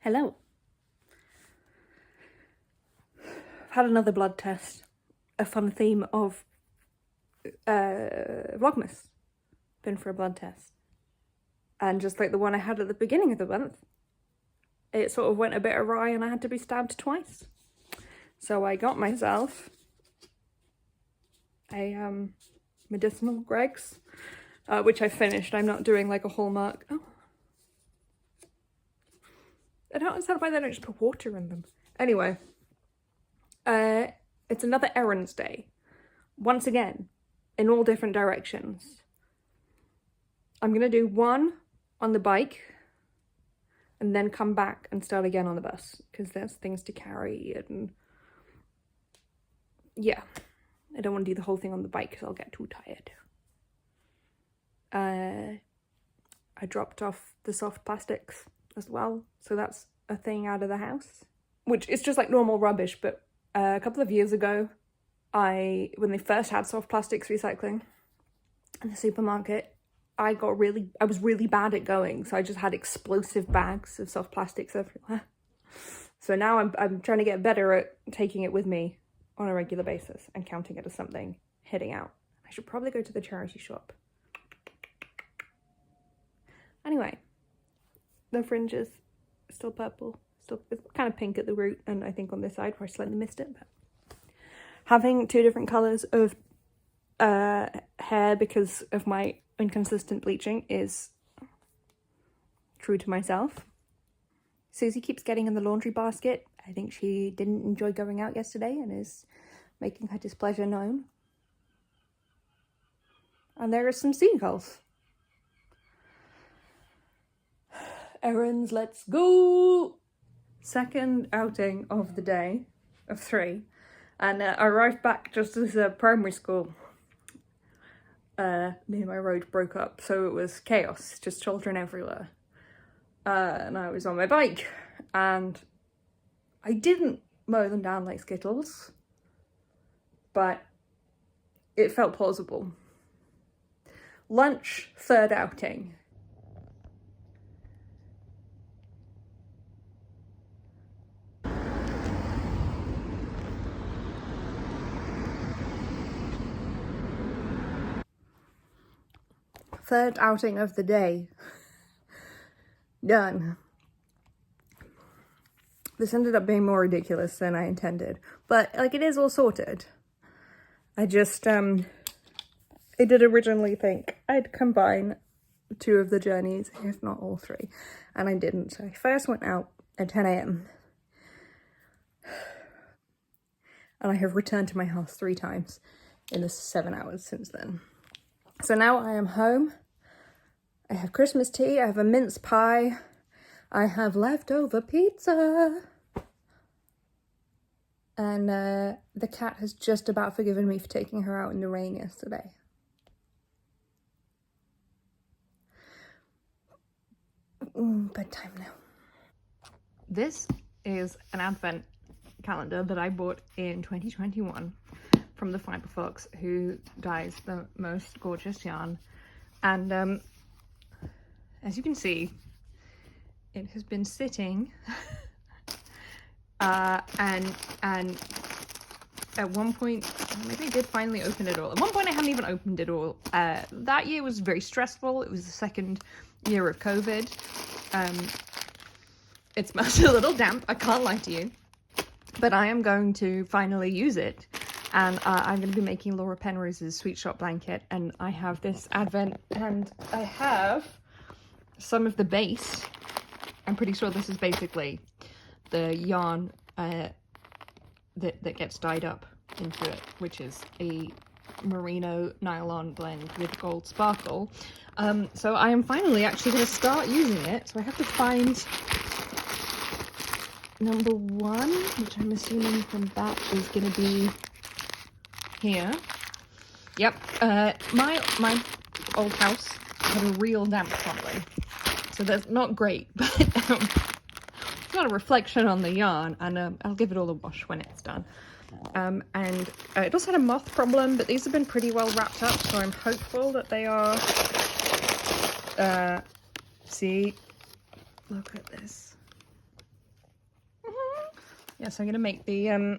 Hello. I've had another blood test. A fun theme of Vlogmas. Been for a blood test. And just like the one I had at the beginning of the month, it sort of went a bit awry and I had to be stabbed twice. So I got myself a medicinal Greggs, which I finished. I'm not doing like a Hallmark. Oh. I don't understand why they don't just put water in them. Anyway, it's another errands day. Once again, in all different directions. I'm gonna do one on the bike and then come back and start again on the bus because there's things to carry and yeah, I don't want to do the whole thing on the bike because I'll get too tired. I dropped off the soft plastics as well, so that's a thing out of the house, which is just like normal rubbish. But a couple of years ago, when they first had soft plastics recycling in the supermarket, I was really bad at going, so I just had explosive bags of soft plastics everywhere. So now I'm trying to get better at taking it with me on a regular basis and counting it as something heading out. I should probably go to the charity shop. Anyway, the fringe is still purple. It's kind of pink at the root, and I think on this side where I slightly missed it. But having two different colours of hair because of my inconsistent bleaching is true to myself. Susie keeps getting in the laundry basket. I think she didn't enjoy going out yesterday and is making her displeasure known. And there are some seagulls. Errands, let's go! Second outing of the day, of 3. And I arrived back just as primary school. Me and my road broke up, so it was chaos, just children everywhere. And I was on my bike, and I didn't mow them down like Skittles, but it felt plausible. Lunch, third outing. Third outing of the day. Done. This ended up being more ridiculous than I intended, but like it is all sorted. I just I did originally think I'd combine 2 of the journeys, if not all 3, and I didn't. So I first went out at 10 a.m. and I have returned to my house 3 times in the 7 hours since then. So now I am home. I have Christmas tea, I have a mince pie, I have leftover pizza. And the cat has just about forgiven me for taking her out in the rain yesterday. Bedtime now. This is an advent calendar that I bought in 2021 from the Fiber Fox, who dyes the most gorgeous yarn. And as you can see, it has been sitting and at one point, maybe I did finally open it all. At one point I hadn't even opened it all. That year was very stressful. It was the second year of COVID. It smells a little damp, I can't lie to you. But I am going to finally use it. And I'm going to be making Laura Penrose's Sweet Shop blanket. And I have this advent, and I have some of the base. I'm pretty sure this is basically the yarn that gets dyed up into it, which is a merino nylon blend with gold sparkle. So I am finally actually going to start using it. So I have to find number 1, which I'm assuming from that is going to be here. Yep. My old house had a real damp problem, so that's not great, but it's not a reflection on the yarn, and I'll give it all a wash when it's done. And it also had a moth problem, but these have been pretty well wrapped up, so I'm hopeful that they are. See, look at this. Yes, I'm gonna make the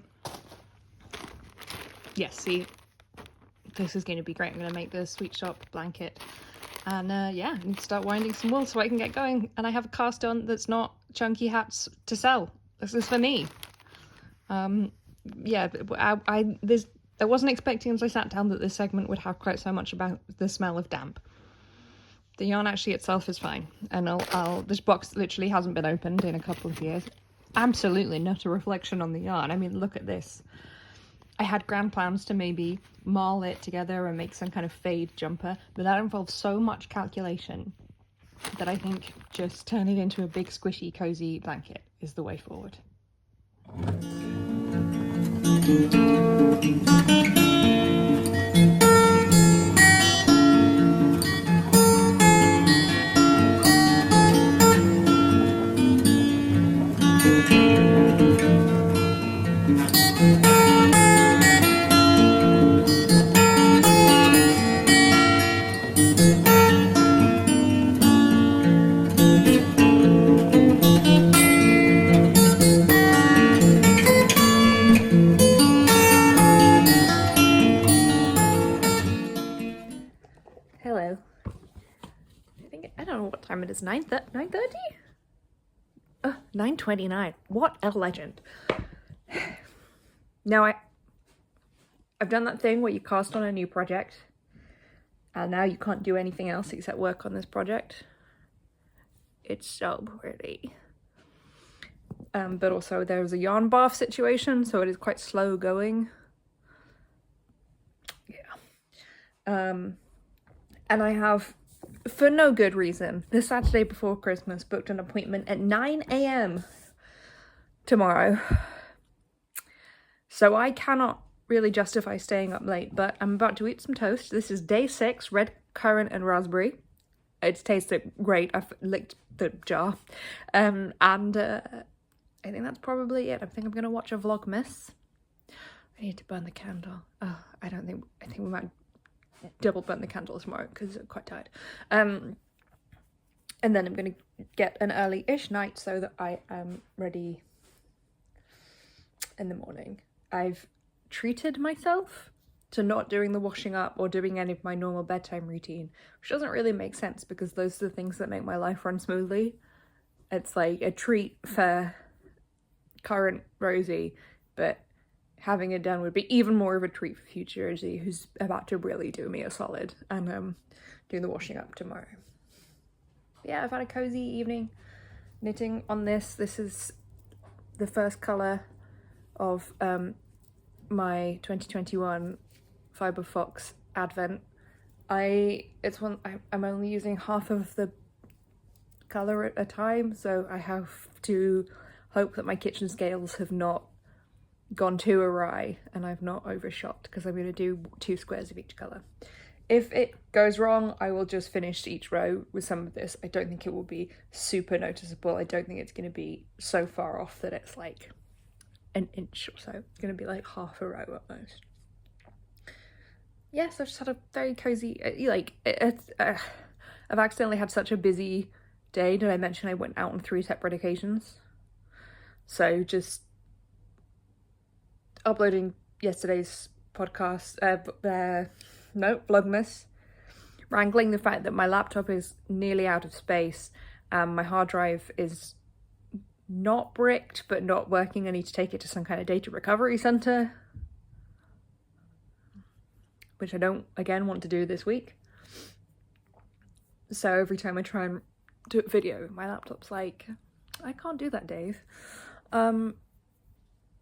yes, see, this is going to be great. I'm going to make the sweet shop blanket and yeah, and start winding some wool so I can get going. And I have a cast on that's not chunky hats to sell. This is for me. Yeah, I wasn't expecting as I sat down that this segment would have quite so much about the smell of damp. The yarn actually itself is fine, and this box literally hasn't been opened in a couple of years. Absolutely not a reflection on the yarn. I mean, look at this. I had grand plans to maybe marl it together and make some kind of fade jumper, but that involves so much calculation that I think just turn it into a big squishy cozy blanket is the way forward. Hello. I don't know what time it is. 9:30? 9:29. What a legend. Now I've done that thing where you cast on a new project and now you can't do anything else except work on this project. It's so pretty. But also there's a yarn bath situation, so it is quite slow going. Yeah. And I have, for no good reason, the Saturday before Christmas booked an appointment at 9 a.m. tomorrow. So I cannot really justify staying up late, but I'm about to eat some toast. This is day 6, red currant and raspberry. It tasted great. I've licked the jar. And I think that's probably it. I think I'm going to watch a Vlogmas. I need to burn the candle. Oh, I think we might double burn the candle tomorrow because I'm quite tired. And then I'm going to get an early-ish night so that I am ready in the morning. I've treated myself to not doing the washing up or doing any of my normal bedtime routine, which doesn't really make sense because those are the things that make my life run smoothly. It's like a treat for current Rosie, but having it done would be even more of a treat for future Rosie, who's about to really do me a solid and do the washing up tomorrow. Yeah, I've had a cozy evening knitting on this. This is the first colour of my 2021 Fibre Fox Advent. I'm only using half of the colour at a time, so I have to hope that my kitchen scales have not gone too awry and I've not overshot, because I'm going to do 2 squares of each colour. If it goes wrong, I will just finish each row with some of this. I don't think it will be super noticeable. I don't think it's going to be so far off that it's like an inch or so. It's going to be like half a row at most. Yes, I've just had a very cozy, I've accidentally had such a busy day. Did I mention I went out on 3 separate occasions? So just uploading yesterday's podcast, Vlogmas, wrangling the fact that my laptop is nearly out of space, my hard drive is not bricked but not working. I need to take it to some kind of data recovery center, which I don't again want to do this week. So every time I try and do a video, my laptop's like, I can't do that, Dave.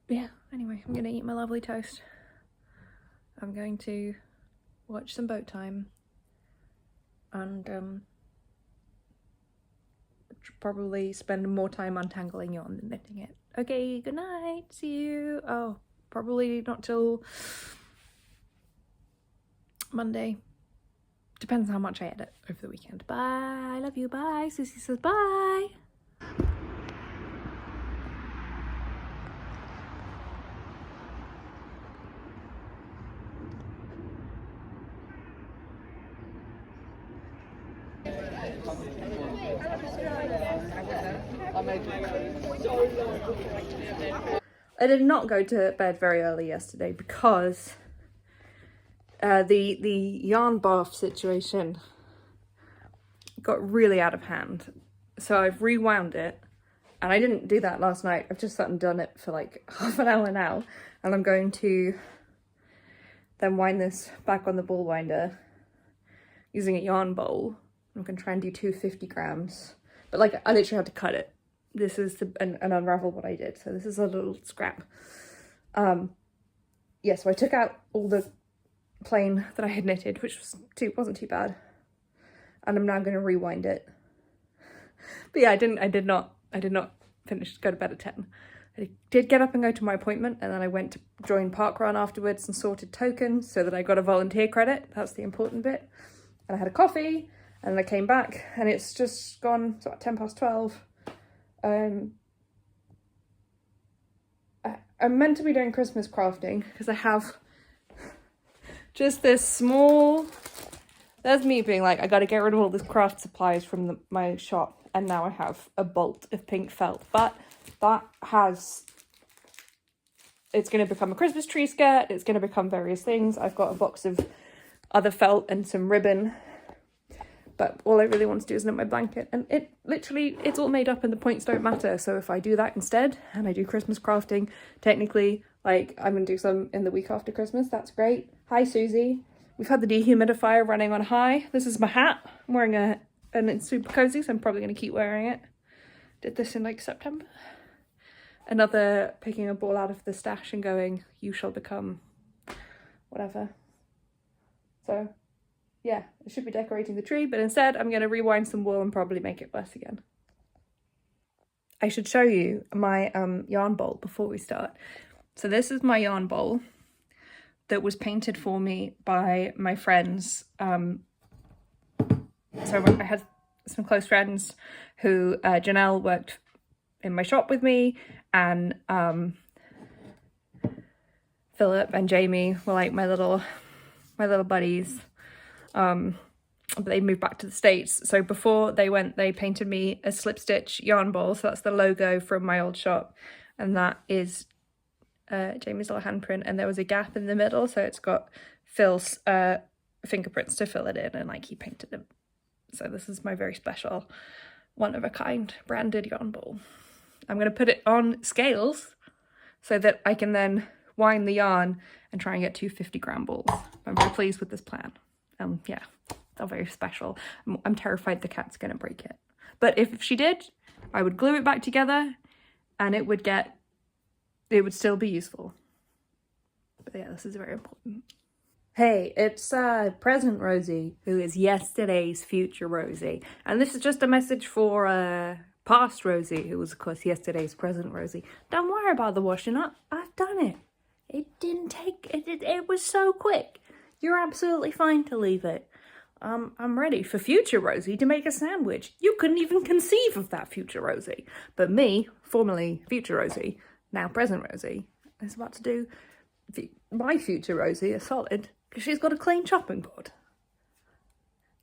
Yeah, anyway, I'm gonna eat my lovely toast. I'm going to watch some boat time and probably spend more time untangling yarn than knitting it. Okay, good night, see you. Oh, probably not till Monday. Depends how much I edit over the weekend. Bye, I love you, bye. Susie says bye. I did not go to bed very early yesterday because the yarn bath situation got really out of hand. So I've rewound it, and I didn't do that last night. I've just sat and done it for like half an hour now, and I'm going to then wind this back on the ball winder using a yarn bowl. I'm going to try and do 250 grams, but like I literally had to cut it. This is and unravel what I did. So this is a little scrap. Yeah, so I took out all the plain that I had knitted, which wasn't too bad, and I'm now going to rewind it. But yeah, I did not finish, go to bed at 10. I did get up and go to my appointment, and then I went to join parkrun afterwards and sorted tokens so that I got a volunteer credit. That's the important bit. And I had a coffee, and then I came back, and it's just gone, it's about 12:10. I'm meant to be doing Christmas crafting because I have just this small, there's me being like, I got to get rid of all this craft supplies from my shop, and now I have a bolt of pink felt, but that it's going to become a Christmas tree skirt, it's going to become various things. I've got a box of other felt and some ribbon, but all I really want to do is knit my blanket, and it's all made up and the points don't matter. So if I do that instead and I do Christmas crafting, technically, like, I'm going to do some in the week after Christmas. That's great. Hi, Susie. We've had the dehumidifier running on high. This is my hat. I'm wearing and it's super cozy, so I'm probably going to keep wearing it. Did this in like September. Another picking a ball out of the stash and going, you shall become whatever. So yeah, I should be decorating the tree, but instead I'm going to rewind some wool and probably make it worse again. I should show you my yarn bowl before we start. So this is my yarn bowl that was painted for me by my friends. So I had some close friends who, Janelle worked in my shop with me, and Philip and Jamie were like my little buddies. But they moved back to the States. So before they went, they painted me a slip stitch yarn bowl. So that's the logo from my old shop. And that is Jamie's little handprint. And there was a gap in the middle. So it's got Phil's fingerprints to fill it in. And like he painted them. So this is my very special, one of a kind branded yarn bowl. I'm going to put it on scales so that I can then wind the yarn and try and get 250 gram balls. I'm very pleased with this plan. Yeah, they're very special. I'm terrified the cat's going to break it. But if she did, I would glue it back together and it would still be useful. But yeah, this is very important. Hey, it's present Rosie, who is yesterday's future Rosie. And this is just a message for past Rosie, who was, of course, yesterday's present Rosie. Don't worry about the washing up. I've done it. It didn't take... It was so quick. You're absolutely fine to leave it. I'm ready for future Rosie to make a sandwich. You couldn't even conceive of that future Rosie. But me, formerly future Rosie, now present Rosie, is about to do my future Rosie a solid, because she's got a clean chopping board.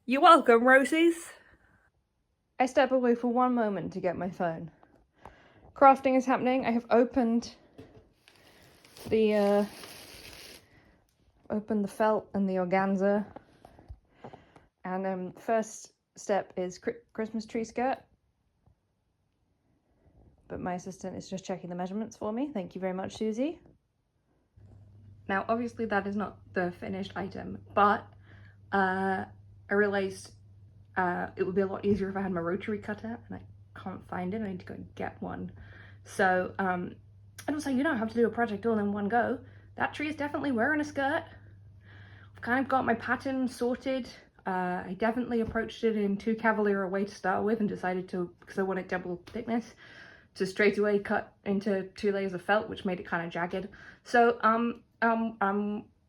You're welcome, Rosies. I step away for one moment to get my phone. Crafting is happening. I have opened the felt and the organza, and first step is Christmas tree skirt, but my assistant is just checking the measurements for me. Thank you very much, Susie. Now obviously that is not the finished item, but I realized it would be a lot easier if I had my rotary cutter, and I can't find it. I need to go and get one. So and also, you don't have to do a project all in one go. That tree is definitely wearing a skirt. I've kind of got my pattern sorted. I definitely approached it in too cavalier a way to start with, and decided to, because I wanted double thickness, to straight away cut into 2 layers of felt, which made it kind of jagged. So I'm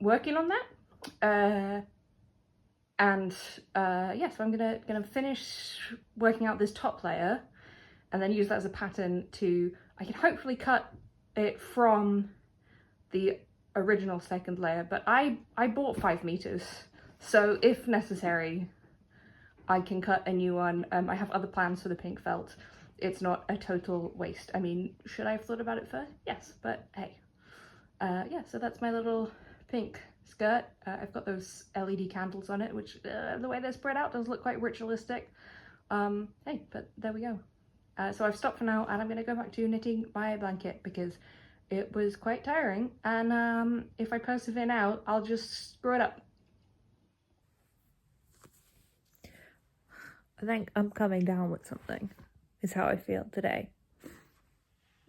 working on that. Yeah, so I'm gonna finish working out this top layer, and then use that as a pattern to, I can hopefully cut it from the original second layer, but I bought 5 meters, so if necessary I can cut a new one. I have other plans for the pink felt. it's not a total waste. I mean, should I have thought about it first? Yes, but hey. Yeah, so that's my little pink skirt. I've got those LED candles on it, which the way they're spread out does look quite ritualistic. Hey, but there we go. So I've stopped for now, and I'm gonna go back to knitting my blanket because it was quite tiring, and if I persevere now, I'll just screw it up. I think I'm coming down with something, is how I feel today.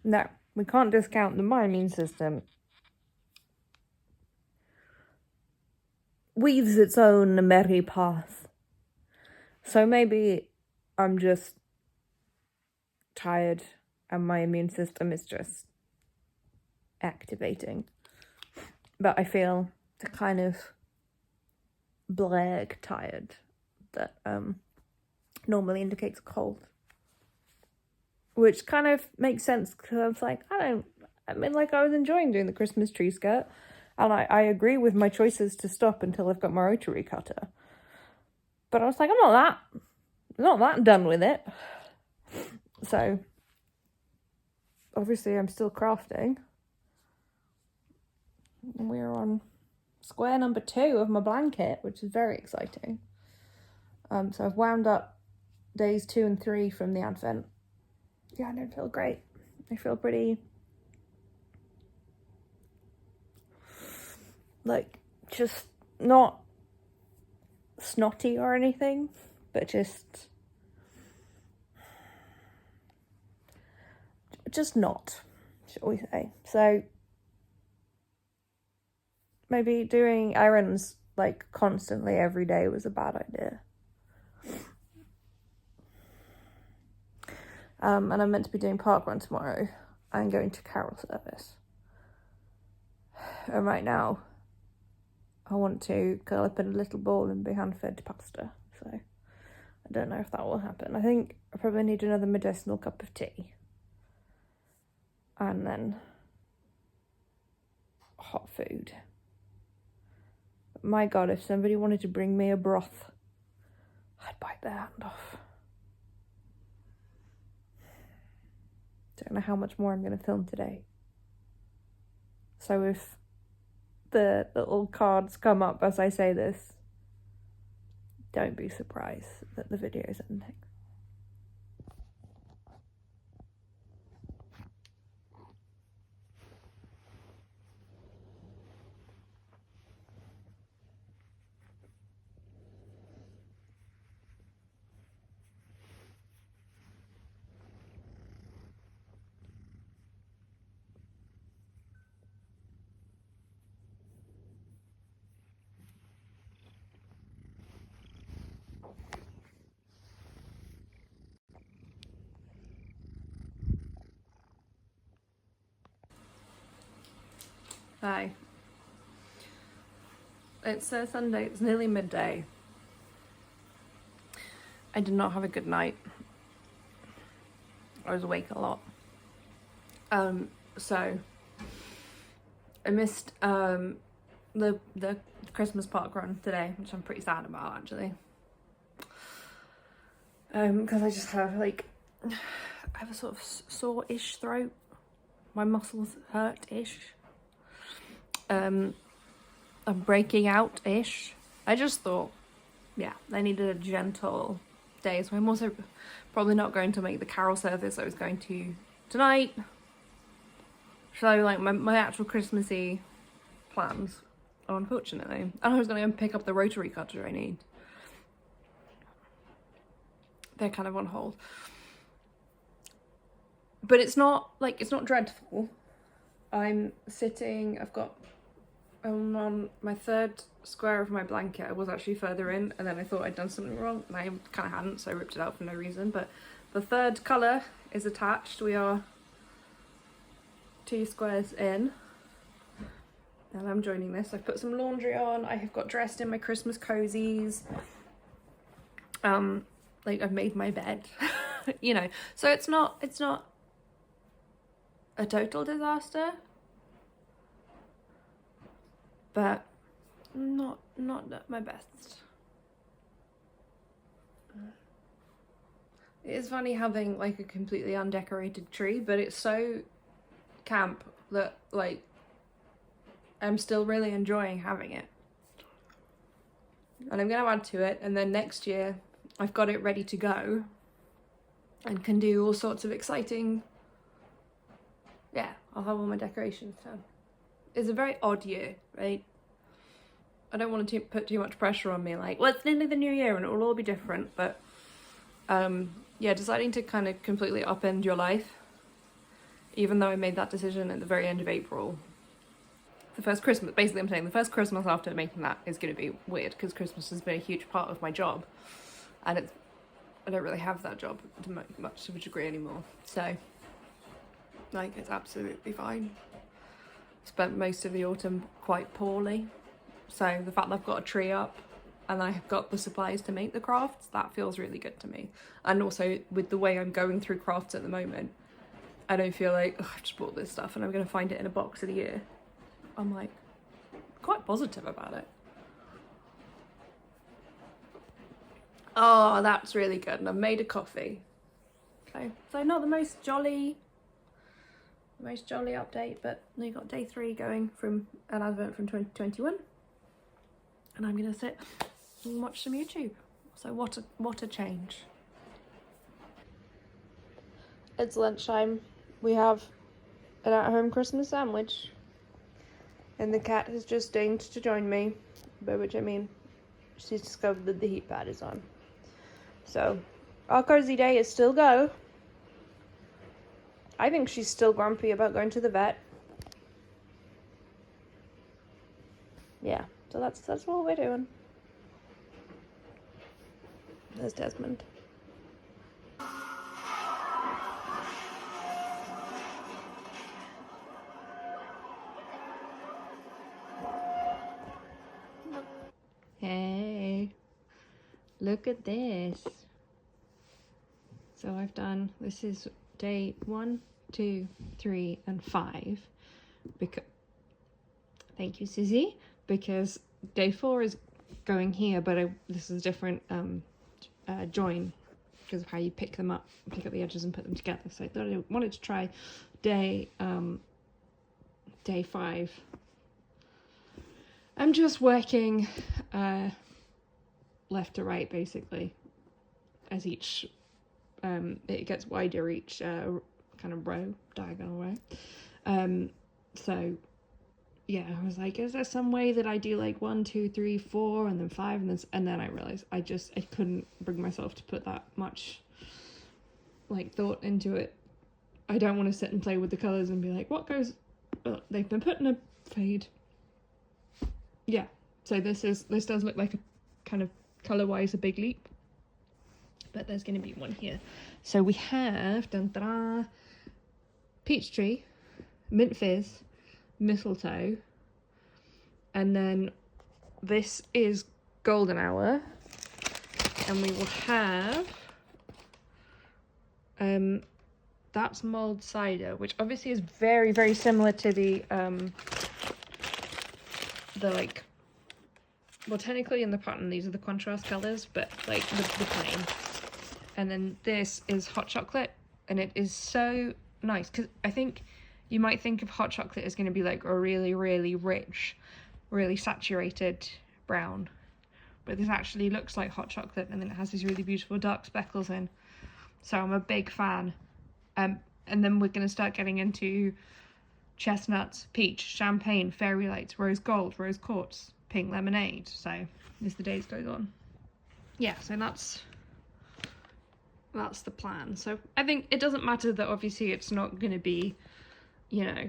No, we can't discount that my immune system weaves its own merry path. So maybe I'm just tired and my immune system is just activating. But I feel the kind of blag tired that normally indicates cold. Which kind of makes sense because I was like, I was enjoying doing the Christmas tree skirt. And I agree with my choices to stop until I've got my rotary cutter. But I was like, I'm not that done with it. So, obviously I'm still crafting. And we're on square number 2 of my blanket, which is very exciting. So I've wound up days 2 and 3 from the Advent. Yeah, I don't feel great. I feel pretty, like, just not snotty or anything, but just not, shall we say. So maybe doing errands like constantly every day was a bad idea. And I'm meant to be doing parkrun tomorrow and going to carol service. And right now, I want to curl up in a little ball and be hand-fed pasta. So I don't know if that will happen. I think I probably need another medicinal cup of tea. And then hot food. But my God, if somebody wanted to bring me a broth, I'd bite their hand off. Don't know how much more I'm going to film today. So if the little cards come up as I say this, don't be surprised that the video is ending. Hi. It's Sunday, it's nearly midday. I did not have a good night. I was awake a lot. So I missed the Christmas park run today, which I'm pretty sad about actually. Because I just have I have a sort of sore-ish throat. My muscles hurt-ish. I'm breaking out-ish. I just thought, yeah, I needed a gentle day. So I'm also probably not going to make the carol service I was going to tonight. So like my actual Christmassy plans are unfortunately. And I was going to go and pick up the rotary cutter I need. They're kind of on hold. But it's not dreadful. I'm on my 3rd square of my blanket. I was actually further in, and then I thought I'd done something wrong, and I kind of hadn't, so I ripped it out for no reason. But the 3rd colour is attached. We are 2 squares in, and I'm joining this. I've put some laundry on. I have got dressed in my Christmas cozies. I've made my bed, you know. So it's not a total disaster, but not at my best. It is funny having like a completely undecorated tree, but it's so camp that like I'm still really enjoying having it. And I'm gonna add to it, and then next year I've got it ready to go and can do all sorts of exciting, yeah, I'll have all my decorations done. It's a very odd year, right? I don't want to put too much pressure on me, like, well, it's nearly the new year and it will all be different, but yeah, deciding to kind of completely upend your life, even though I made that decision at the very end of April. The first Christmas, basically I'm saying the first Christmas after making that is going to be weird, because Christmas has been a huge part of my job, and I don't really have that job to much of a degree anymore, so like it's absolutely fine. Spent most of the autumn quite poorly, so the fact that I've got a tree up and I've got the supplies to make the crafts, that feels really good to me. And also with the way I'm going through crafts at the moment, I don't feel like, oh, I've just bought this stuff and I'm going to find it in a box in a year. I'm like quite positive about it. Oh, that's really good. And I've made a coffee. Okay, so not the most jolly update, but we got day 3 going from an advent from 2021, and I'm gonna sit and watch some YouTube. So what a change. It's lunchtime. We have an at-home Christmas sandwich, and the cat has just deigned to join me, by which I mean she's discovered that the heat pad is on. So our cozy day is still go. I think she's still grumpy about going to the vet. Yeah, so that's what we're doing. There's Desmond. Hey, look at this. So I've done, this is day 1, 2, 3, and 5. Because, thank you, Susie. Because day 4 is going here, but this is a different join because of how you pick them up, pick up the edges and put them together. So I thought I wanted to try day 5. I'm just working left to right basically as each it gets wider, each kind of row, diagonal row. So yeah, I was like, is there some way that I do like 1, 2, 3, 4 and then 5 and then I realized I couldn't bring myself to put that much like thought into it. I don't want to sit and play with the colors and be like, what goes, they've been put in a fade. Yeah, so this does look like a kind of color wise a big leap, but there's going to be one here. So we have peach tree, mint fizz, mistletoe, and then this is golden hour, and we will have that's mulled cider, which obviously is very, very similar to the like, well, technically in the pattern these are the contrast colors, but like the plain. And then this is hot chocolate, and it is so nice because I think you might think of hot chocolate as going to be like a really, really rich, really saturated brown, but this actually looks like hot chocolate, and then it has these really beautiful dark speckles in. So I'm a big fan. And then we're going to start getting into chestnuts, peach, champagne, fairy lights, rose gold, rose quartz, pink lemonade. So as the days goes on, yeah, so that's the plan. So I think it doesn't matter that obviously it's not going to be, you know,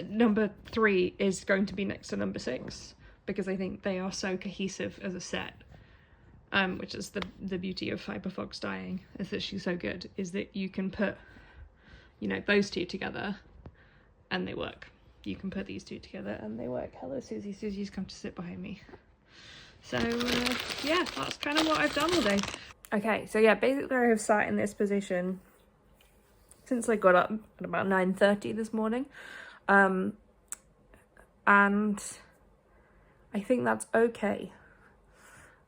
number 3 is going to be next to number 6, because I think they are so cohesive as a set. Which is the beauty of Hyperfox dyeing, is that she's so good, is that you can put, you know, those two together and they work. You can put these two together and they work. Hello, Susie. Susie's come to sit behind me. So, yeah, that's kind of what I've done all day. Okay, so yeah, basically I have sat in this position since I got up at about 9:30 this morning. And I think that's okay.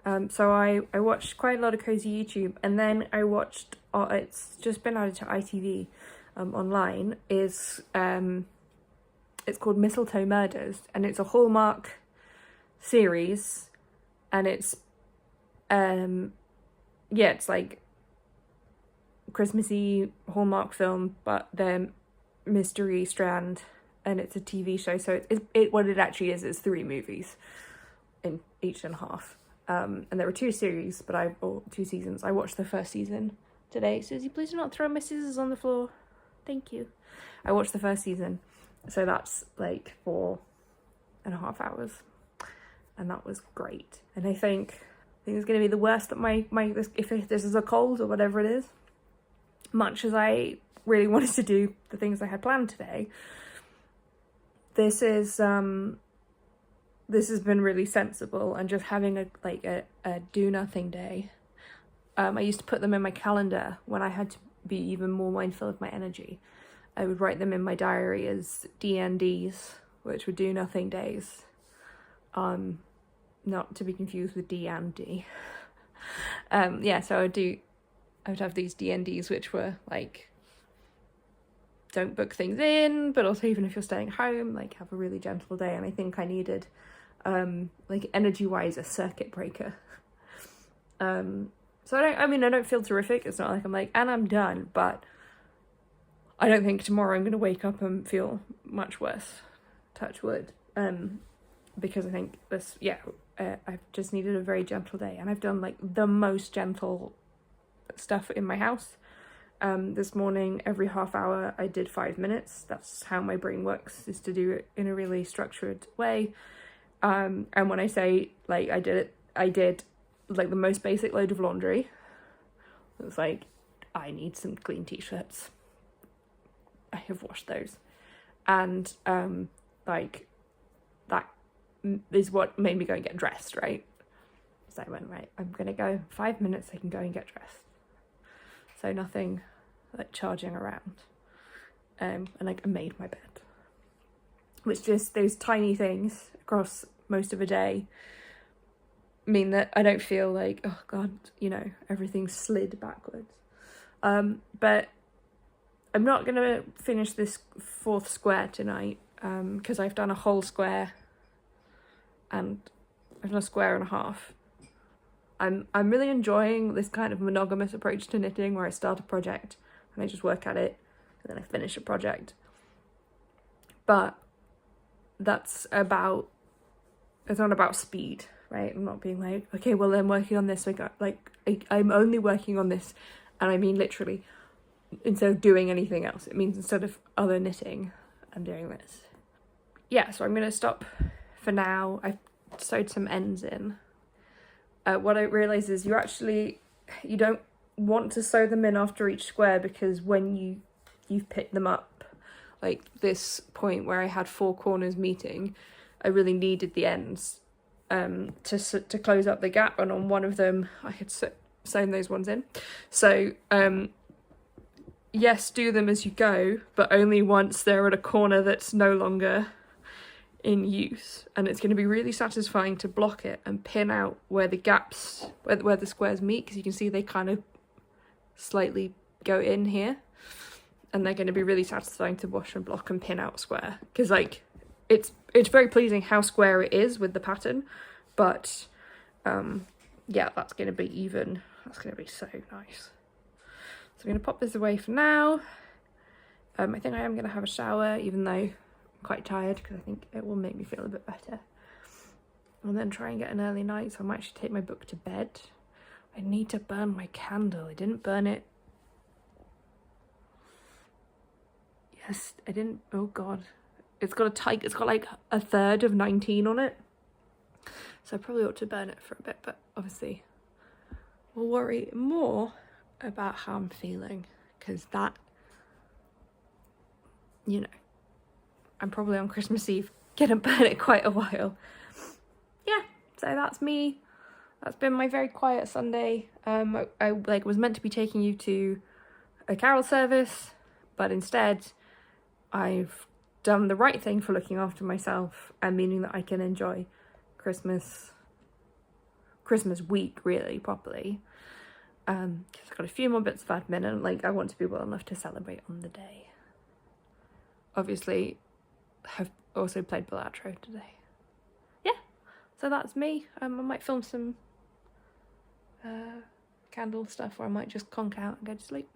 So I watched quite a lot of cozy YouTube, and then I watched, it's just been added to ITV online, is it's called Mistletoe Murders, and it's a Hallmark series, and it's yeah, it's like Christmassy Hallmark film, but the mystery strand, and it's a TV show. So it what it actually is 3 movies in each and a half. And there were 2 series, or 2 seasons. I watched the first season today. Susie, please do not throw my scissors on the floor. Thank you. I watched the first season, so that's like 4.5 hours, and that was great. And I think it's going to be the worst that if this is a cold or whatever it is. Much as I really wanted to do the things I had planned today, this has been really sensible, and just having a do nothing day. I used to put them in my calendar when I had to be even more mindful of my energy. I would write them in my diary as DNDs, which were do nothing days. Not to be confused with D and D. Yeah, so I would have these DNDs, which were like, don't book things in, but also even if you're staying home, like have a really gentle day. And I think I needed, like energy-wise, a circuit breaker. So I don't feel terrific. It's not like I'm like, and I'm done, but I don't think tomorrow I'm going to wake up and feel much worse. Touch wood. Because I think I've just needed a very gentle day, and I've done like the most gentle stuff in my house. This morning, every half hour I did 5 minutes. That's how my brain works, is to do it in a really structured way. And when I say like I did like the most basic load of laundry. It was like, I need some clean t-shirts. I have washed those, and like that is what made me go and get dressed, right? So I went, right, I'm gonna go 5 minutes, I can go and get dressed. So nothing like charging around. And like I made my bed. Which just those tiny things across most of a day mean that I don't feel like, oh god, everything slid backwards. But I'm not gonna finish this 4th square tonight, because I've done a whole square and I've done a square and a half. I'm really enjoying this kind of monogamous approach to knitting, where I start a project and I just work at it and then I finish a project. But it's not about speed, right? I'm not being like, okay, well I'm working on this, I'm only working on this, and I mean literally, instead of doing anything else, it means instead of other knitting, I'm doing this. Yeah, so I'm gonna stop for now. I've sewed some ends in. What I realised is you don't want to sew them in after each square, because when you've picked them up, like this point where I had 4 corners meeting, I really needed the ends to close up the gap, and on one of them I had sewn those ones in. So yes, do them as you go, but only once they're at a corner that's no longer in use. And it's going to be really satisfying to block it and pin out where the gaps, where the squares meet, because you can see they kind of slightly go in here, and they're going to be really satisfying to wash and block and pin out square, because like it's very pleasing how square it is with the pattern, but yeah, that's going to be so nice. So I'm going to pop this away for now. I think I am going to have a shower, even though I'm quite tired, because I think it will make me feel a bit better. And then try and get an early night, so I might actually take my book to bed. I need to burn my candle. I didn't burn it. Yes, I didn't. Oh god. It's got like a third of 19 on it. So I probably ought to burn it for a bit, but obviously we'll worry more about how I'm feeling, because that, I'm probably on Christmas Eve gonna burn it quite a while. Yeah, so that's me. That's been my very quiet Sunday. I was meant to be taking you to a carol service, but instead I've done the right thing for looking after myself, and meaning that I can enjoy Christmas Christmas week, really, properly. I've got a few more bits of admin, and like I want to be well enough to celebrate on the day. Obviously, have also played Bilatro today. Yeah, so that's me. I might film some candle stuff, or I might just conk out and go to sleep.